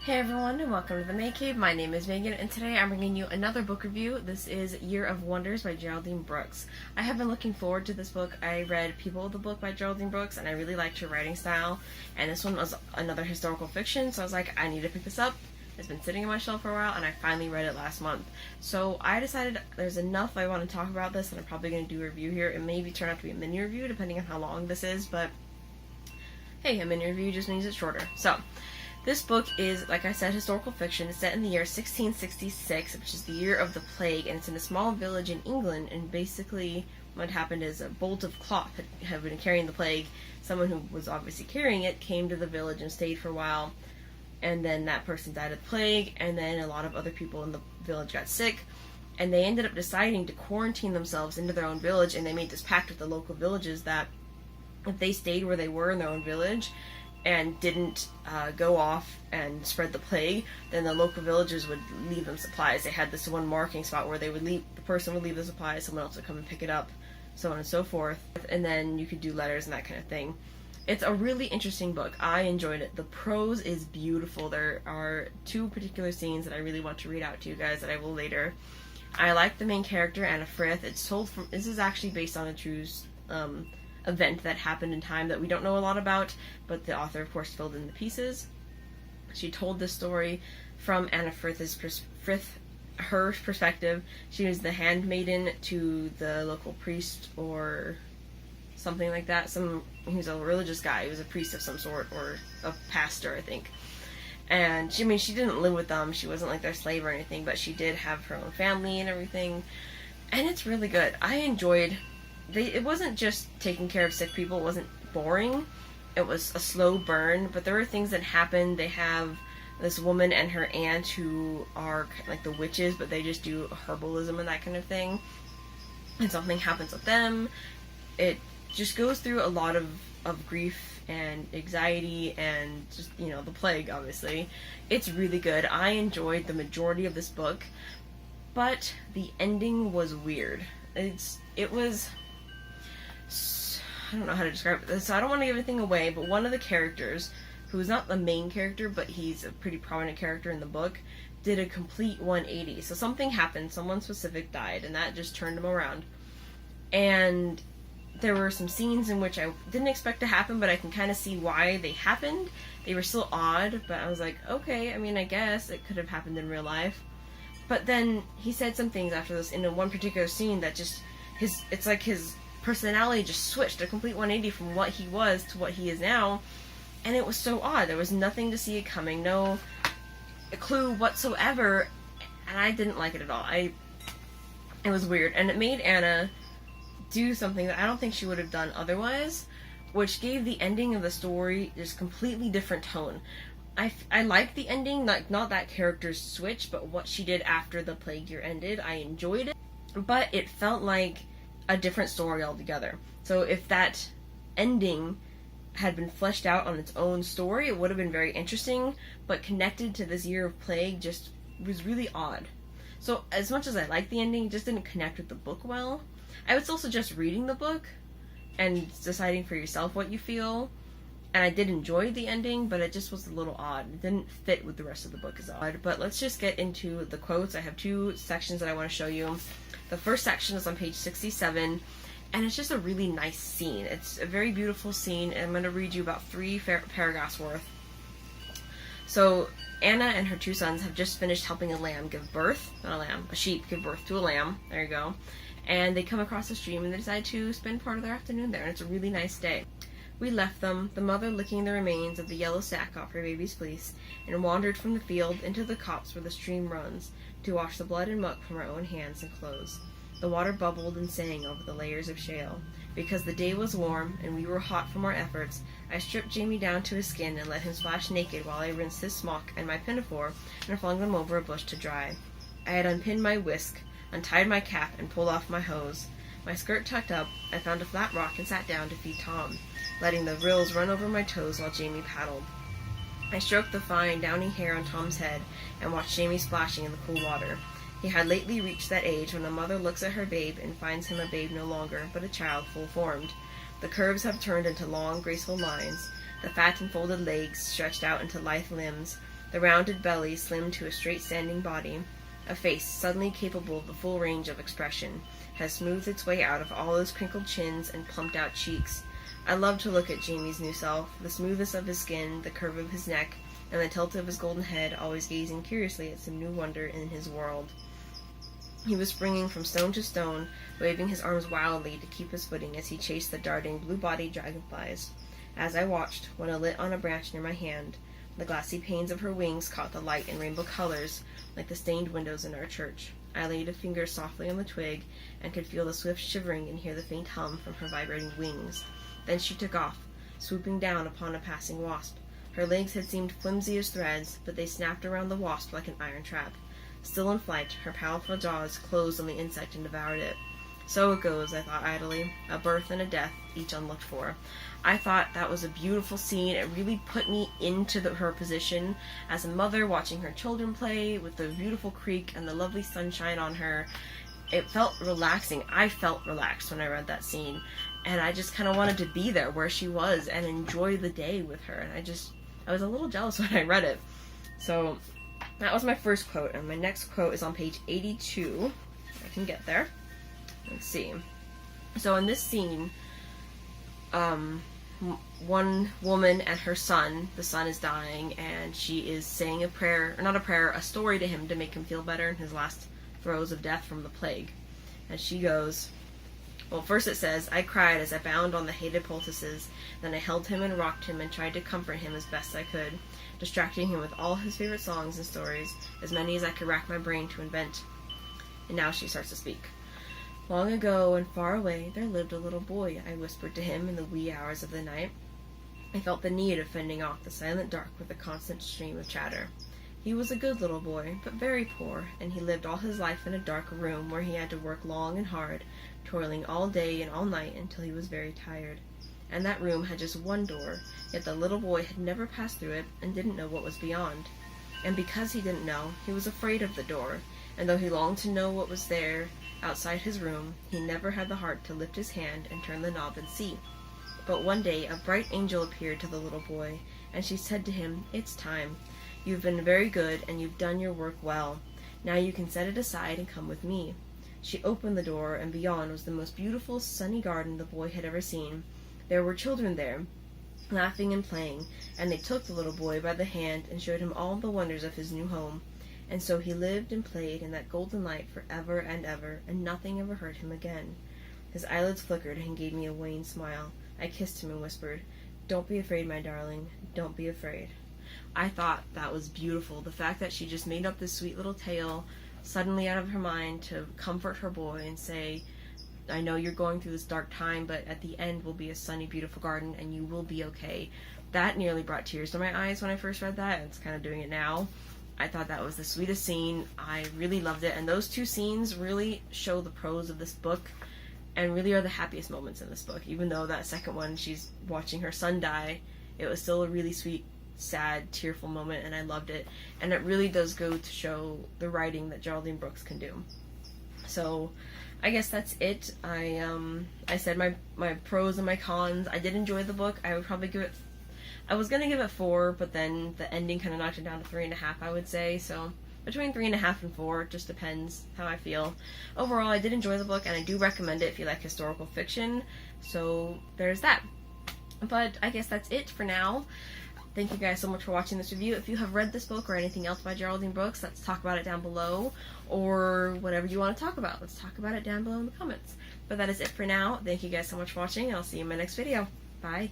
Hey everyone, and welcome to the Mae Cave. My name is Megan, and today I'm bringing you another book review. This is Year of Wonders by Geraldine Brooks. I have been looking forward to this book. I read People of the Book by Geraldine Brooks, and I really liked her writing style. And this one was another historical fiction, so I was like, I need to pick this up. It's been sitting on my shelf for a while, and I finally read it last month. So I decided there's enough I want to talk about this, and I'm probably going to do a review here. It may turn out to be a mini review, depending on how long this is, but hey, a mini review just means it's shorter. So, this book is, like I said, historical fiction. It's set in the year 1666, which is the year of the plague, and it's in a small village in England, and basically what happened is a bolt of cloth had been carrying the plague. Someone who was obviously carrying it came to the village and stayed for a while, and then that person died of the plague, and then a lot of other people in the village got sick, and they ended up deciding to quarantine themselves into their own village, and they made this pact with the local villages that if they stayed where they were in their own village and didn't go off and spread the plague, then the local villagers would leave them supplies. They had this one marking spot where they would leave, the person would leave the supplies, someone else would come and pick it up, so on and so forth, and then you could do letters and that kind of thing. It's a really interesting book. I enjoyed it. The prose is beautiful. There are two particular scenes that I really want to read out to you guys that I will later. I like the main character, Anna Frith. It's told from, this is actually based on a true event that happened in time that we don't know a lot about, but the author, of course, filled in the pieces. She told this story from Anna Frith's her perspective. She was the handmaiden to the local priest or something like that. He was a religious guy. He was a priest of some sort, or a pastor, I think. And she didn't live with them. She wasn't like their slave or anything, but she did have her own family and everything. And it's really good. I enjoyed. It wasn't just taking care of sick people. It wasn't boring. It was a slow burn, but there were things that happened. They have this woman and her aunt who are like the witches, but they just do herbalism and that kind of thing. And something happens with them. It just goes through a lot of grief and anxiety and just, the plague, obviously. It's really good. I enjoyed the majority of this book, but the ending was weird. It was... I don't know how to describe it, so I don't want to give anything away, but one of the characters, who is not the main character, but he's a pretty prominent character in the book, did a complete 180. So something happened, someone specific died, and that just turned him around. And there were some scenes in which I didn't expect to happen, but I can kind of see why they happened. They were still odd, but I was like, okay, I guess it could have happened in real life. But then he said some things after this in one particular scene that just, it's like his personality just switched a complete 180 from what he was to what he is now, and it was so odd. There was nothing to see it coming, no clue whatsoever, and I didn't like it at all. It was weird, and it made Anna do something that I don't think she would have done otherwise, which gave the ending of the story this completely different tone. I liked the ending, not that character's switch, but what she did after the plague year ended. I enjoyed it, but it felt like a different story altogether. So if that ending had been fleshed out on its own story, it would have been very interesting, but connected to this year of plague just was really odd. So as much as I liked the ending, it just didn't connect with the book well. I would still suggest reading the book and deciding for yourself what you feel. And I did enjoy the ending, but it just was a little odd. It didn't fit with the rest of the book as odd. But let's just get into the quotes. I have two sections that I want to show you. The first section is on page 67, and it's just a really nice scene. It's a very beautiful scene, and I'm going to read you about 3 paragraphs worth. So, Anna and her 2 sons have just finished helping a lamb give birth. Not a lamb, a sheep give birth to a lamb. There you go. And they come across a stream, and they decide to spend part of their afternoon there, and it's a really nice day. We left them, the mother licking the remains of the yellow sack off her baby's fleece, and wandered from the field into the copse where the stream runs, to wash the blood and muck from our own hands and clothes. The water bubbled and sang over the layers of shale. Because the day was warm, and we were hot from our efforts, I stripped Jamie down to his skin and let him splash naked while I rinsed his smock and my pinafore and flung them over a bush to dry. I had unpinned my whisk, untied my cap, and pulled off my hose. My skirt tucked up, I found a flat rock and sat down to feed Tom, letting the rills run over my toes while Jamie paddled. I stroked the fine, downy hair on Tom's head and watched Jamie splashing in the cool water. He had lately reached that age when a mother looks at her babe and finds him a babe no longer, but a child full-formed. The curves have turned into long, graceful lines, the fat and folded legs stretched out into lithe limbs, The rounded belly slimmed to a straight standing body. A face, suddenly capable of the full range of expression, has smoothed its way out of all those crinkled chins and plumped out cheeks. I loved to look at Jamie's new self, the smoothness of his skin, the curve of his neck, and the tilt of his golden head, always gazing curiously at some new wonder in his world. He was springing from stone to stone, waving his arms wildly to keep his footing as he chased the darting, blue-bodied dragonflies. As I watched, one alit on a branch near my hand, the glassy panes of her wings caught the light in rainbow colors, like the stained windows in our church. I laid a finger softly on the twig, and could feel the swift shivering and hear the faint hum from her vibrating wings. Then she took off, swooping down upon a passing wasp. Her legs had seemed flimsy as threads, but they snapped around the wasp like an iron trap. Still in flight, her powerful jaws closed on the insect and devoured it. So it goes, I thought idly, a birth and a death, each unlooked for. I thought that was a beautiful scene. It really put me into her position as a mother watching her children play with the beautiful creek and the lovely sunshine on her. It felt relaxing. I felt relaxed when I read that scene, and I just kind of wanted to be there where she was and enjoy the day with her. And I was a little jealous when I read it. So that was my first quote, and my next quote is on page 82. I can get there. Let's see. So in this scene, one woman and her son, the son is dying, and she is saying a prayer, or not a prayer, a story to him to make him feel better in his last throes of death from the plague. And she goes, well, first it says, I cried as I bound on the hated poultices, then I held him and rocked him and tried to comfort him as best I could, distracting him with all his favorite songs and stories, as many as I could rack my brain to invent. And now she starts to speak. Long ago and far away there lived a little boy, I whispered to him in the wee hours of the night. I felt the need of fending off the silent dark with a constant stream of chatter. He was a good little boy, but very poor, and he lived all his life in a dark room where he had to work long and hard, toiling all day and all night until he was very tired. And that room had just one door, yet the little boy had never passed through it and didn't know what was beyond. And because he didn't know, he was afraid of the door, and though he longed to know what was there outside his room, he never had the heart to lift his hand and turn the knob and see. But one day a bright angel appeared to the little boy, and she said to him, It's time. You've been very good, and you've done your work well. Now you can set it aside and come with me. She opened the door, and beyond was the most beautiful, sunny garden the boy had ever seen. There were children there, laughing and playing, and they took the little boy by the hand and showed him all the wonders of his new home. And so he lived and played in that golden light for ever, and nothing ever hurt him again. His eyelids flickered and gave me a wan smile. I kissed him and whispered, Don't be afraid, my darling. Don't be afraid. I thought that was beautiful. The fact that she just made up this sweet little tale suddenly out of her mind to comfort her boy and say, I know you're going through this dark time, but at the end will be a sunny, beautiful garden, and you will be okay. That nearly brought tears to my eyes when I first read that, and it's kind of doing it now. I thought that was the sweetest scene. I really loved it, and those two scenes really show the prose of this book and really are the happiest moments in this book. Even though that second one, she's watching her son die, it was still a really sweet, sad, tearful moment, and I loved it. And it really does go to show the writing that Geraldine Brooks can do. So I guess that's it. I said my pros and my cons. I did enjoy the book. I would probably give it, I was gonna give it 4, but then the ending kind of knocked it down to 3.5, I would say. So between 3.5 and 4, it just depends how I feel. Overall, I did enjoy the book, and I do recommend it if you like historical fiction. So there's that. But I guess that's it for now. Thank you guys so much for watching this review. If you have read this book or anything else by Geraldine Brooks, let's talk about it down below. Or whatever you want to talk about, let's talk about it down below in the comments. But that is it for now. Thank you guys so much for watching, and I'll see you in my next video. Bye.